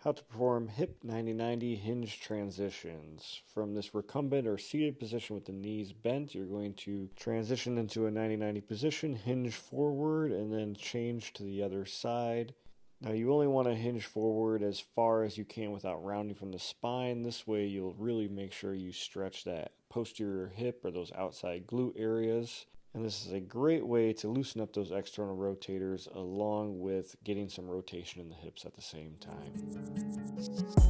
How to perform hip 90-90 hinge transitions. From this recumbent or seated position with the knees bent, you're going to transition into a 90-90 position, hinge forward, and then change to the other side. Now you only want to hinge forward as far as you can without rounding from the spine. This way you'll really make sure you stretch that posterior hip or those outside glute areas. And this is a great way to loosen up those external rotators along with getting some rotation in the hips at the same time.